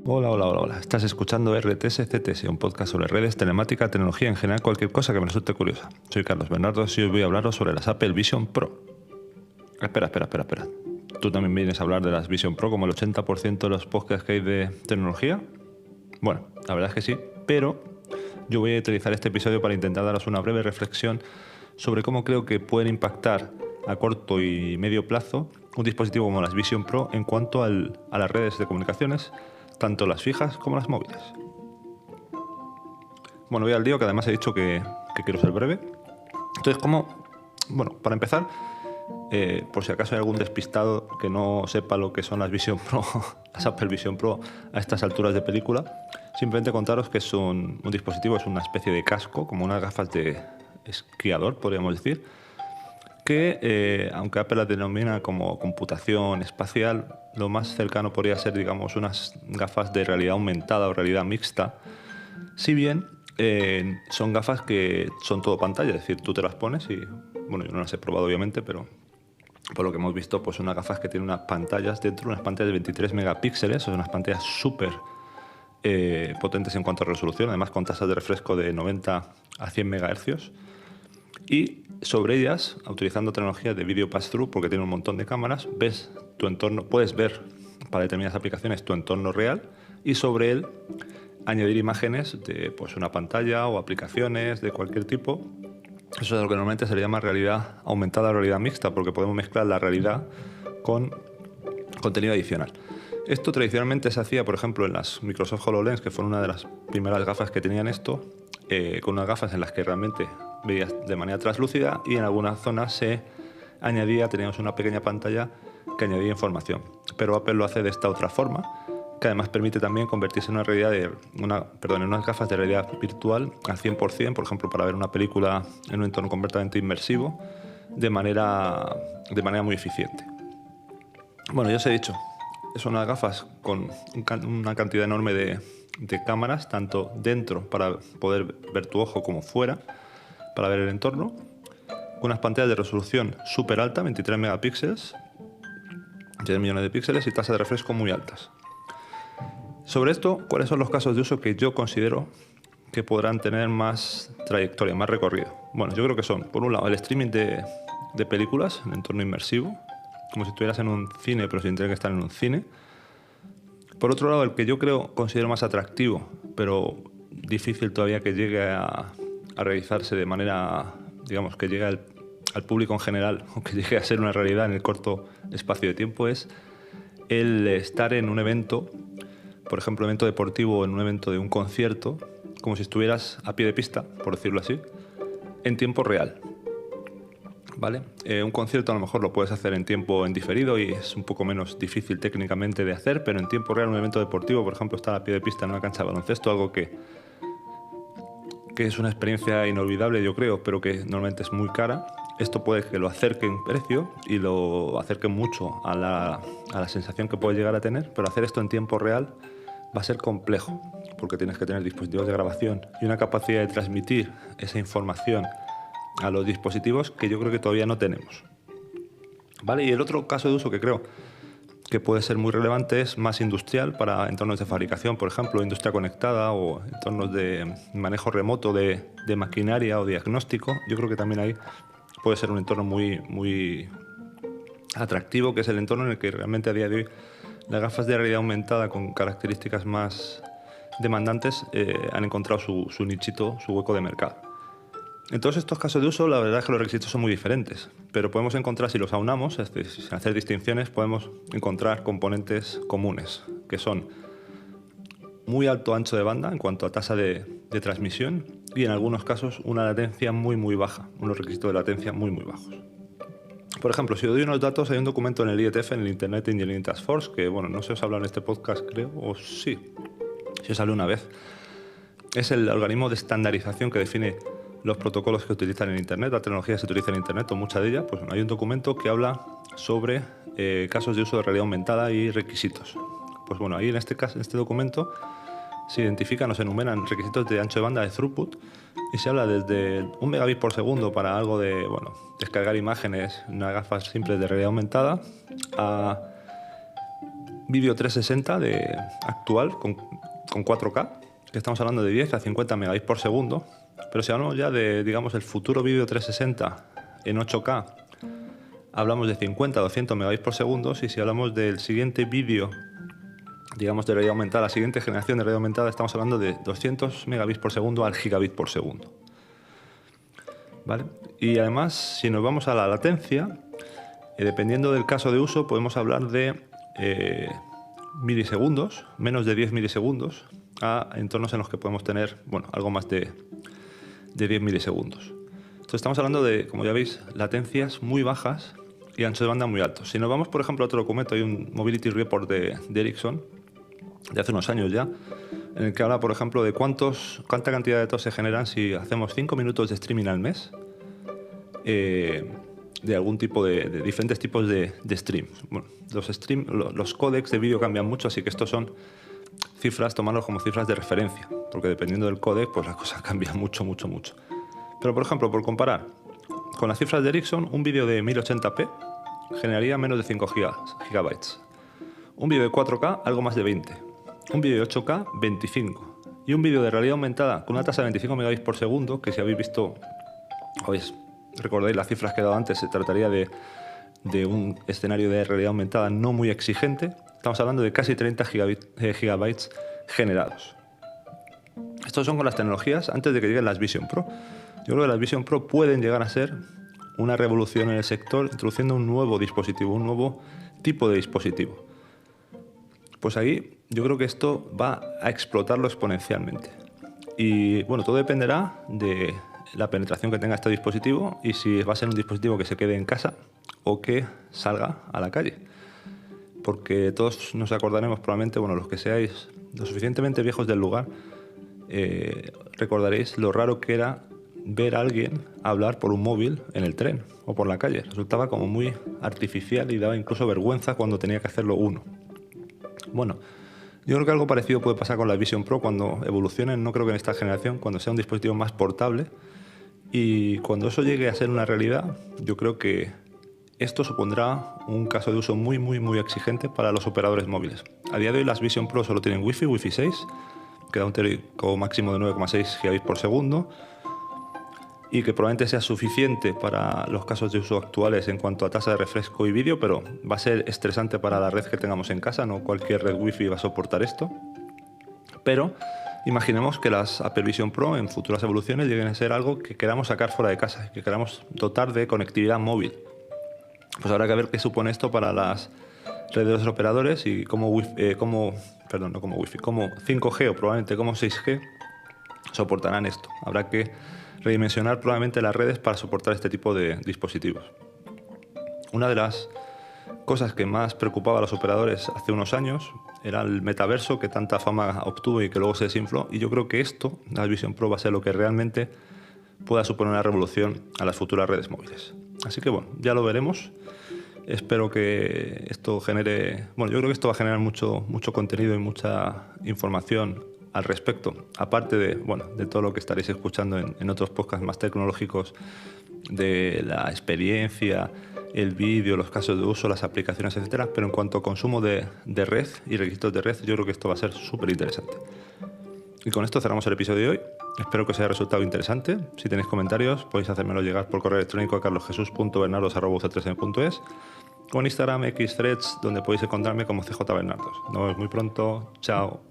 Hola, hola, hola, hola. Estás escuchando RTS CTS, un podcast sobre redes, telemática, tecnología, en general cualquier cosa que me resulte curiosa. Soy Carlos Bernardo y hoy voy a hablaros sobre las Apple Vision Pro. Espera. ¿Tú también vienes a hablar de las Vision Pro como el 80% de los podcasts que hay de tecnología? Bueno, la verdad es que sí, pero yo voy a utilizar este episodio para intentar daros una breve reflexión sobre cómo creo que pueden impactar a corto y medio plazo un dispositivo como las Vision Pro en cuanto a las redes de comunicaciones, tanto las fijas como las móviles. Bueno, voy al lío, que además he dicho que quiero ser breve. Entonces, para empezar, por si acaso hay algún despistado que no sepa lo que son las Vision Pro, las Apple Vision Pro a estas alturas de película, simplemente contaros que es un dispositivo, es una especie de casco, como unas gafas de esquiador, podríamos decir, que aunque Apple la denomina como computación espacial, lo más cercano podría ser, digamos, unas gafas de realidad aumentada o realidad mixta, si bien son gafas que son todo pantalla, es decir, tú te las pones y, bueno, yo no las he probado obviamente, pero por lo que hemos visto, pues unas gafas que tienen unas pantallas dentro, unas pantallas de 23 megapíxeles, son unas pantallas súper potentes en cuanto a resolución, además con tasas de refresco de 90 a 100 megahercios. Y sobre ellas, utilizando tecnología de video pass-through, porque tiene un montón de cámaras, ves tu entorno, puedes ver para determinadas aplicaciones tu entorno real y sobre él añadir imágenes de pues, una pantalla o aplicaciones de cualquier tipo. Eso es lo que normalmente se le llama realidad aumentada o realidad mixta, porque podemos mezclar la realidad con contenido adicional. Esto tradicionalmente se hacía, por ejemplo, en las Microsoft HoloLens, que fueron una de las primeras gafas que tenían esto, con unas gafas en las que realmente veías de manera translúcida y en algunas zonas se añadía, teníamos una pequeña pantalla que añadía información. Pero Apple lo hace de esta otra forma, que además permite también convertirse en en unas gafas de realidad virtual al 100%, por ejemplo, para ver una película en un entorno completamente inmersivo, de manera muy eficiente. Bueno, ya os he dicho, son unas gafas con una cantidad enorme de cámaras, tanto dentro para poder ver tu ojo como fuera, para ver el entorno, con unas pantallas de resolución súper alta, 23 megapíxeles, 10 millones de píxeles y tasas de refresco muy altas. Sobre esto, ¿cuáles son los casos de uso que yo considero que podrán tener más trayectoria, más recorrido? Bueno, yo creo que son, por un lado, el streaming de películas en entorno inmersivo, como si estuvieras en un cine, pero sin tener que estar en un cine. Por otro lado, el que yo considero más atractivo, pero difícil todavía que llegue a realizarse de manera, digamos, que llegue al público en general, o que llegue a ser una realidad en el corto espacio de tiempo, es el estar en un evento, por ejemplo, un evento deportivo o en un evento de un concierto, como si estuvieras a pie de pista, por decirlo así, en tiempo real. ¿Vale? Un concierto a lo mejor lo puedes hacer en tiempo en diferido y es un poco menos difícil técnicamente de hacer, pero en tiempo real un evento deportivo, por ejemplo, estar a pie de pista en una cancha de baloncesto, algo que es una experiencia inolvidable, yo creo, pero que normalmente es muy cara. Esto puede que lo acerque en precio y lo acerque mucho a la sensación que puedes llegar a tener, pero hacer esto en tiempo real va a ser complejo, porque tienes que tener dispositivos de grabación y una capacidad de transmitir esa información a los dispositivos que yo creo que todavía no tenemos. ¿Vale? Y el otro caso de uso que creo que puede ser muy relevante es más industrial, para entornos de fabricación, por ejemplo, industria conectada o entornos de manejo remoto de maquinaria o diagnóstico. Yo creo que también ahí puede ser un entorno muy, muy atractivo, que es el entorno en el que realmente a día de hoy las gafas de realidad aumentada con características más demandantes han encontrado su nichito, su hueco de mercado. En todos estos casos de uso, la verdad es que los requisitos son muy diferentes, pero podemos encontrar, si los aunamos, sin hacer distinciones, podemos encontrar componentes comunes, que son muy alto ancho de banda en cuanto a tasa de transmisión y en algunos casos una latencia muy, muy baja, unos requisitos de latencia muy, muy bajos. Por ejemplo, si os doy unos datos, hay un documento en el IETF, en el Internet Engineering Task Force, que, bueno, no se os ha hablado en este podcast, creo, o sí, si os habló una vez. Es el organismo de estandarización que define los protocolos que utilizan en Internet, la tecnología que se utiliza en Internet, o mucha de ella. Pues bueno, hay un documento que habla sobre casos de uso de realidad aumentada y requisitos. Pues bueno, ahí en este documento se identifican o se enumeran requisitos de ancho de banda de throughput y se habla desde 1 megabit por segundo para algo de, bueno, descargar imágenes, unas gafas simples de realidad aumentada, a vídeo 360 actual con 4K, que estamos hablando de 10 a 50 megabits por segundo, pero si hablamos ya de, digamos, el futuro vídeo 360 en 8K, hablamos de 50 a 200 megabits por segundo, y si hablamos del siguiente vídeo, digamos, de realidad aumentada, la siguiente generación de realidad aumentada, estamos hablando de 200 megabits por segundo al gigabit por segundo. ¿Vale? Y además, si nos vamos a la latencia, dependiendo del caso de uso, podemos hablar de milisegundos, menos de 10 milisegundos, a entornos en los que podemos tener, bueno, algo más de 10 milisegundos. Entonces estamos hablando de, como ya veis, latencias muy bajas y anchos de banda muy altos. Si nos vamos, por ejemplo, a otro documento, hay un Mobility Report de Ericsson, de hace unos años ya, en el que habla, por ejemplo, de cuánta cantidad de datos se generan si hacemos 5 minutos de streaming al mes, de algún tipo de diferentes tipos de streams. Bueno, los códecs de vídeo cambian mucho, así que estos son cifras, tomarlos como cifras de referencia, porque dependiendo del códec, pues las cosas cambian mucho. Pero, por ejemplo, por comparar con las cifras de Ericsson, un vídeo de 1080p generaría menos de 5 gigabytes. Un vídeo de 4K, algo más de 20. Un vídeo de 8K, 25. Y un vídeo de realidad aumentada con una tasa de 25 megabits por segundo, que si habéis visto, recordáis las cifras que he dado antes, se trataría de un escenario de realidad aumentada no muy exigente. Estamos hablando de casi 30 gigabytes generados. Estos son con las tecnologías antes de que lleguen las Vision Pro. Yo creo que las Vision Pro pueden llegar a ser una revolución en el sector, introduciendo un nuevo dispositivo, un nuevo tipo de dispositivo. Pues ahí yo creo que esto va a explotarlo exponencialmente. Y bueno, todo dependerá de la penetración que tenga este dispositivo y si va a ser un dispositivo que se quede en casa o que salga a la calle. Porque todos nos acordaremos probablemente, bueno, los que seáis lo suficientemente viejos del lugar, recordaréis lo raro que era ver a alguien hablar por un móvil en el tren o por la calle. Resultaba como muy artificial y daba incluso vergüenza cuando tenía que hacerlo uno. Bueno, yo creo que algo parecido puede pasar con la Vision Pro cuando evolucionen, no creo que en esta generación, cuando sea un dispositivo más portable, y cuando eso llegue a ser una realidad, yo creo que esto supondrá un caso de uso muy exigente para los operadores móviles. A día de hoy las Vision Pro solo tienen Wi-Fi 6, que da un teórico máximo de 9,6 gigabits por segundo, y que probablemente sea suficiente para los casos de uso actuales en cuanto a tasa de refresco y vídeo, pero va a ser estresante para la red que tengamos en casa, no cualquier red Wi-Fi va a soportar esto. Pero imaginemos que las Apple Vision Pro en futuras evoluciones lleguen a ser algo que queramos sacar fuera de casa, que queramos dotar de conectividad móvil. Pues habrá que ver qué supone esto para las redes de los operadores y cómo 5G o probablemente como 6G soportarán esto. Habrá que redimensionar probablemente las redes para soportar este tipo de dispositivos. Una de las cosas que más preocupaba a los operadores hace unos años era el metaverso que tanta fama obtuvo y que luego se desinfló, y yo creo que esto, la Vision Pro, va a ser lo que realmente pueda suponer una revolución a las futuras redes móviles. Así que bueno, ya lo veremos. Espero que esto genere... Bueno, yo creo que esto va a generar mucho contenido y mucha información al respecto, aparte de todo lo que estaréis escuchando en otros podcasts más tecnológicos, de la experiencia, el vídeo, los casos de uso, las aplicaciones, etcétera. Pero en cuanto a consumo de red y requisitos de red, yo creo que esto va a ser súper interesante. Y con esto cerramos el episodio de hoy. Espero que os haya resultado interesante. Si tenéis comentarios, podéis hacérmelo llegar por correo electrónico a carlosjesus.bernardos@c3n.es o en Instagram, X Threads, donde podéis encontrarme como CJ Bernardos. Nos vemos muy pronto. Chao.